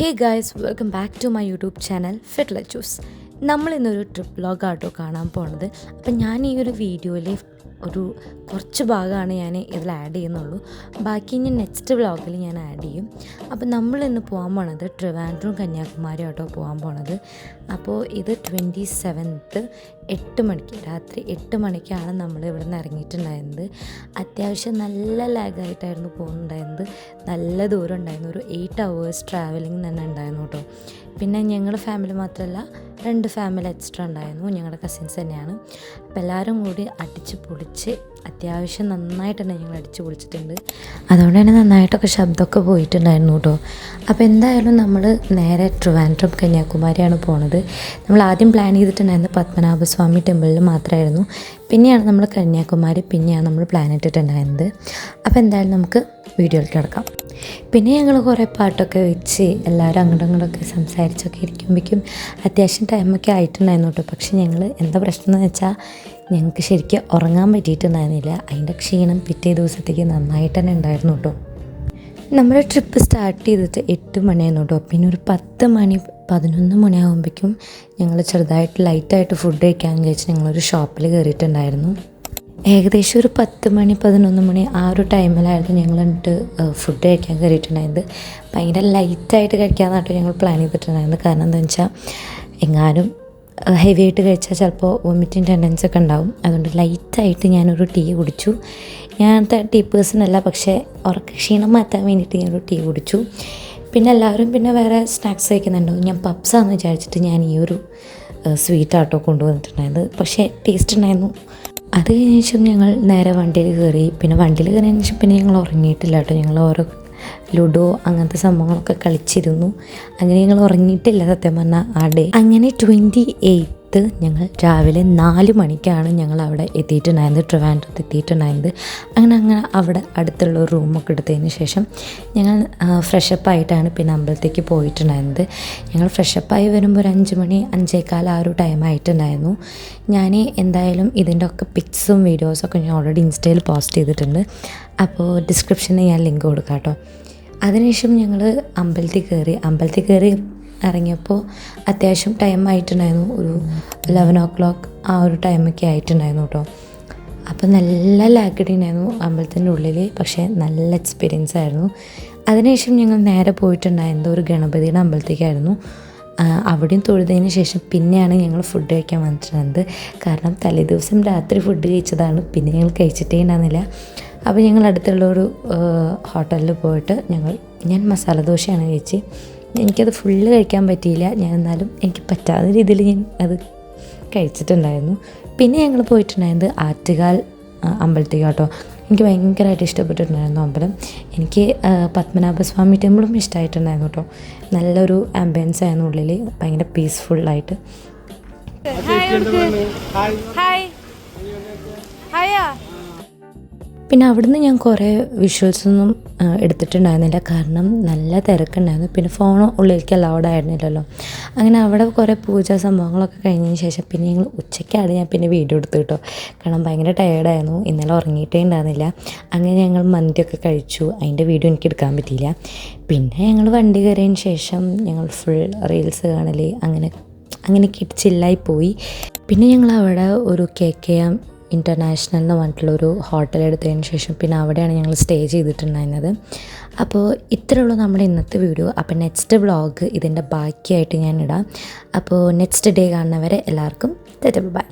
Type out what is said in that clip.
Hey guys, welcome back to my YouTube channel fit Lechus. നമ്മളിന്നൊരു trip vlog ആട്ടോ കാണാൻ പോണത്. അപ്പം ഞാൻ ഈ ഒരു വീഡിയോയിൽ ഒരു കുറച്ച് ഭാഗമാണ് ഞാൻ ഇതിൽ ആഡ് ചെയ്യുന്നുള്ളൂ. ബാക്കി ഞാൻ നെക്സ്റ്റ് വ്ലോഗിൽ ഞാൻ ആഡ് ചെയ്യും. അപ്പോൾ നമ്മളിന്ന് പോകാൻ പോണത് ട്രിവാൻഡ്രം കന്യാകുമാരി ആട്ടോ പോകാൻ പോണത്. അപ്പോൾ ഇത് 27th 8 മണിക്ക് രാത്രി 8 മണിക്കാണ് നമ്മൾ ഇവിടെ നിന്ന് ഇറങ്ങിയിട്ടുണ്ടായിരുന്നത്. അത്യാവശ്യം നല്ല ലാഗായിട്ടായിരുന്നു പോകുന്നുണ്ടായിരുന്നത്. നല്ല ദൂരം ഉണ്ടായിരുന്നു, ഒരു 8 hours ട്രാവലിംഗ് തന്നെ ഉണ്ടായിരുന്നു കേട്ടോ. പിന്നെ ഞങ്ങൾ ഫാമിലി മാത്രമല്ല 2 ഫാമിലി എക്സ്ട്രാ ഉണ്ടായിരുന്നു, ഞങ്ങളുടെ കസിൻസ് തന്നെയാണ്. അപ്പോൾ എല്ലാവരും കൂടി അടിച്ച് പൊളിച്ച് അത്യാവശ്യം നന്നായിട്ട് തന്നെ ഞങ്ങൾ അടിച്ച് പൊളിച്ചിട്ടുണ്ട്. അതുകൊണ്ട് തന്നെ നന്നായിട്ടൊക്കെ ശബ്ദമൊക്കെ പോയിട്ടുണ്ടായിരുന്നു കേട്ടോ. അപ്പോൾ എന്തായാലും നമ്മൾ നേരെ ട്രിവാൻഡ്രം കന്യാകുമാരിയാണ് പോണത്. നമ്മൾ ആദ്യം പ്ലാൻ ചെയ്തിട്ടുണ്ടായിരുന്നത് പത്മനാഭസ്വാമി ടെമ്പിളിൽ മാത്രമായിരുന്നു. പിന്നെയാണ് നമ്മൾ കന്യാകുമാരി പിന്നെയാണ് നമ്മൾ പ്ലാൻ ഇട്ടിട്ടുണ്ടായിരുന്നത്. അപ്പോൾ എന്തായാലും നമുക്ക് വീഡിയോയിൽ കിടക്കാം. പിന്നെ ഞങ്ങൾ കുറേ പാട്ടൊക്കെ വെച്ച് എല്ലാവരും അങ്ങോട്ടും ഇങ്ങോട്ടൊക്കെ സംസാരിച്ചൊക്കെ ഇരിക്കുമ്പോഴേക്കും അത്യാവശ്യം ടൈമൊക്കെ ആയിട്ടുണ്ടായിരുന്നു കേട്ടോ. പക്ഷെ ഞങ്ങൾ എന്താ പ്രശ്നം എന്ന് വെച്ചാൽ ഞങ്ങൾക്ക് ശരിക്കും ഉറങ്ങാൻ പറ്റിയിട്ടുണ്ടായിരുന്നില്ല. അതിൻ്റെ ക്ഷീണം പിറ്റേ ദിവസത്തേക്ക് നന്നായിട്ട് തന്നെ ഉണ്ടായിരുന്നു കേട്ടോ. നമ്മുടെ ട്രിപ്പ് സ്റ്റാർട്ട് ചെയ്തിട്ട് 8 മണിയായിരുന്നു കേട്ടോ. പിന്നെ ഒരു 10 മണി 11 മണിയാകുമ്പോഴേക്കും ഞങ്ങൾ ചെറുതായിട്ട് ലൈറ്റായിട്ട് ഫുഡ് കഴിക്കാമെന്ന് വിചാരിച്ച് ഞങ്ങളൊരു ഷോപ്പിൽ കയറിയിട്ടുണ്ടായിരുന്നു. ഏകദേശം ഒരു 10 മണി 11 മണി ആ ഒരു ടൈമിലായിരുന്നു ഞങ്ങൾ എന്നിട്ട് ഫുഡ് കഴിക്കാൻ കയറിയിട്ടുണ്ടായത്. ഭയങ്കര ലൈറ്റായിട്ട് കഴിക്കാമെന്നാട്ടോ ഞങ്ങൾ പ്ലാൻ ചെയ്തിട്ടുണ്ടായിരുന്നത്. കാരണം എന്താണെന്ന് വെച്ചാൽ എങ്ങാനും ഹെവി ആയിട്ട് കഴിച്ചാൽ ചിലപ്പോൾ വോമിറ്റിംഗ് ടെൻഡൻസി ഒക്കെ ഉണ്ടാവും. അതുകൊണ്ട് ലൈറ്റായിട്ട് ഞാനൊരു ടീ കുടിച്ചു. ഞാനത്തെ ടീ പേഴ്സൺ അല്ല, പക്ഷേ ഉറക്ക ക്ഷീണം മാറ്റാൻ വേണ്ടിയിട്ട് ഞാനൊരു ടീ കുടിച്ചു. പിന്നെ എല്ലാവരും പിന്നെ വേറെ സ്നാക്സ് കഴിക്കുന്നുണ്ടോ, ഞാൻ പപ്സാന്ന് വിചാരിച്ചിട്ട് ഞാൻ ഈ ഒരു സ്വീറ്റാട്ടോ കൊണ്ടുവന്നിട്ടുണ്ടായത്. പക്ഷേ ടേസ്റ്റ് ഉണ്ടായിരുന്നു. അത് കഴിഞ്ഞ ശേഷം ഞങ്ങൾ നേരെ വണ്ടിയിൽ കയറി. പിന്നെ വണ്ടിയിൽ കയറിയതിന് ശേഷം പിന്നെ ഞങ്ങൾ ഉറങ്ങിയിട്ടില്ല കേട്ടോ. ഞങ്ങൾ ഓരോ ലുഡോ അങ്ങനത്തെ സംഭവങ്ങളൊക്കെ കളിച്ചിരുന്നു. അങ്ങനെ ഞങ്ങൾ ഉറങ്ങിയിട്ടില്ല സത്യം പറഞ്ഞാൽ ആ ഡേ. അങ്ങനെ 28 ഞങ്ങൾ രാവിലെ 4 മണിക്കാണ് ഞങ്ങൾ അവിടെ എത്തിയിട്ടുണ്ടായിരുന്നത്, ട്രിവാൻഡ്രത്ത് എത്തിയിട്ടുണ്ടായിരുന്നത്. അങ്ങനെ അവിടെ അടുത്തുള്ള ഒരു റൂമൊക്കെ എടുത്തതിന് ശേഷം ഞങ്ങൾ ഫ്രഷപ്പായിട്ടാണ് പിന്നെ അമ്പലത്തേക്ക് പോയിട്ടുണ്ടായിരുന്നത്. ഞങ്ങൾ ഫ്രഷപ്പായി വരുമ്പോൾ ഒരു 5 മണി 5:15 ആ ഒരു ടൈം ആയിട്ടുണ്ടായിരുന്നു. ഞാൻ എന്തായാലും ഇതിൻ്റെ ഒക്കെ പിക്സും വീഡിയോസൊക്കെ ഞാൻ ഓൾറെഡി ഇൻസ്റ്റയിൽ പോസ്റ്റ് ചെയ്തിട്ടുണ്ട്. അപ്പോൾ ഡിസ്ക്രിപ്ഷനിൽ ഞാൻ ലിങ്ക് കൊടുക്കാം കേട്ടോ. അതിനുശേഷം ഞങ്ങൾ അമ്പലത്തിൽ കയറി ഇറങ്ങിയപ്പോൾ അത്യാവശ്യം ടൈം ആയിട്ടുണ്ടായിരുന്നു, ഒരു 11 o'clock ആ ഒരു ടൈമൊക്കെ ആയിട്ടുണ്ടായിരുന്നു കേട്ടോ. അപ്പോൾ നല്ല ലാഗടി ഉണ്ടായിരുന്നു അമ്പലത്തിൻ്റെ ഉള്ളിൽ, പക്ഷേ നല്ല എക്സ്പീരിയൻസ് ആയിരുന്നു. അതിനുശേഷം ഞങ്ങൾ നേരെ പോയിട്ടുണ്ടായിരുന്നത് ഒരു ഗണപതിയുടെ അമ്പലത്തേക്കായിരുന്നു. അവിടെയും തൊഴുതതിന് ശേഷം പിന്നെയാണ് ഞങ്ങൾ ഫുഡ് കഴിക്കാൻ വന്നിട്ടുണ്ടായിരുന്നത്. കാരണം തലേദിവസം രാത്രി ഫുഡ് കഴിച്ചതാണ്, പിന്നെ ഞങ്ങൾ കഴിച്ചിട്ടേ ഉണ്ടായിരുന്നില്ല. അപ്പോൾ ഞങ്ങൾ അടുത്തുള്ളൊരു ഹോട്ടലിൽ പോയിട്ട് ഞാൻ മസാല ദോശയാണ് കഴിച്ച്. എനിക്കത് ഫുള്ള് കഴിക്കാൻ പറ്റിയില്ല. ഞാൻ എന്നാലും എനിക്ക് പറ്റാത്ത രീതിയിൽ ഞാൻ അത് കഴിച്ചിട്ടുണ്ടായിരുന്നു. പിന്നെ ഞങ്ങൾ പോയിട്ടുണ്ടായിരുന്നത് ആറ്റുകാൽ അമ്പലത്തേക്ക് കേട്ടോ. എനിക്ക് ഭയങ്കരമായിട്ട് ഇഷ്ടപ്പെട്ടിട്ടുണ്ടായിരുന്നു അമ്പലം. എനിക്ക് പത്മനാഭസ്വാമി ടെമ്പിളും ഇഷ്ടമായിട്ടുണ്ടായിരുന്നു കേട്ടോ. നല്ലൊരു ആംബിയൻസ് ആയിരുന്നു ഉള്ളിൽ, ഭയങ്കര പീസ്ഫുള്ളായിട്ട്. പിന്നെ അവിടുന്ന് ഞാൻ കുറേ വിഷ്വൽസൊന്നും എടുത്തിട്ടുണ്ടായിരുന്നില്ല, കാരണം നല്ല തിരക്കുണ്ടായിരുന്നു. പിന്നെ ഫോൺ ഉള്ളിലേക്ക് അലൗഡ് ആയിരുന്നില്ലല്ലോ. അങ്ങനെ അവിടെ കുറേ പൂജാ സംഭവങ്ങളൊക്കെ കഴിഞ്ഞതിന് ശേഷം പിന്നെ ഞങ്ങൾ ഉച്ചയ്ക്കാണ് ഞാൻ പിന്നെ വീഡിയോ എടുത്തു കേട്ടോ. കാരണം ഭയങ്കര ടയേർഡായിരുന്നു, ഇന്നലെ ഉറങ്ങിയിട്ടേ ഉണ്ടായിരുന്നില്ല. അങ്ങനെ ഞങ്ങൾ മന്തിയൊക്കെ കഴിച്ചു, അതിൻ്റെ വീഡിയോ എനിക്ക് എടുക്കാൻ പറ്റിയില്ല. പിന്നെ ഞങ്ങൾ വണ്ടി കയറിയതിന് ശേഷം ഞങ്ങൾ ഫുൾ റീൽസ് കാണൽ അങ്ങനെ ചില്ലായി പോയി. പിന്നെ ഞങ്ങൾ അവിടെ ഒരു KKM ഇൻ്റർനാഷണൽ എന്ന് പറഞ്ഞിട്ടുള്ളൊരു ഹോട്ടൽ എടുത്തതിന് ശേഷം പിന്നെ അവിടെയാണ് ഞങ്ങൾ സ്റ്റേ ചെയ്തിട്ടുണ്ടായിരുന്നത്. അപ്പോൾ ഇത്രയുള്ളൂ നമ്മുടെ ഇന്നത്തെ വീഡിയോ. അപ്പോൾ നെക്സ്റ്റ് വ്ളോഗ് ഇതിൻ്റെ ബാക്കിയായിട്ട് ഞാൻ ഇടാം. അപ്പോൾ നെക്സ്റ്റ് ഡേ കാണുന്നവരെ എല്ലാവർക്കും ബൈ.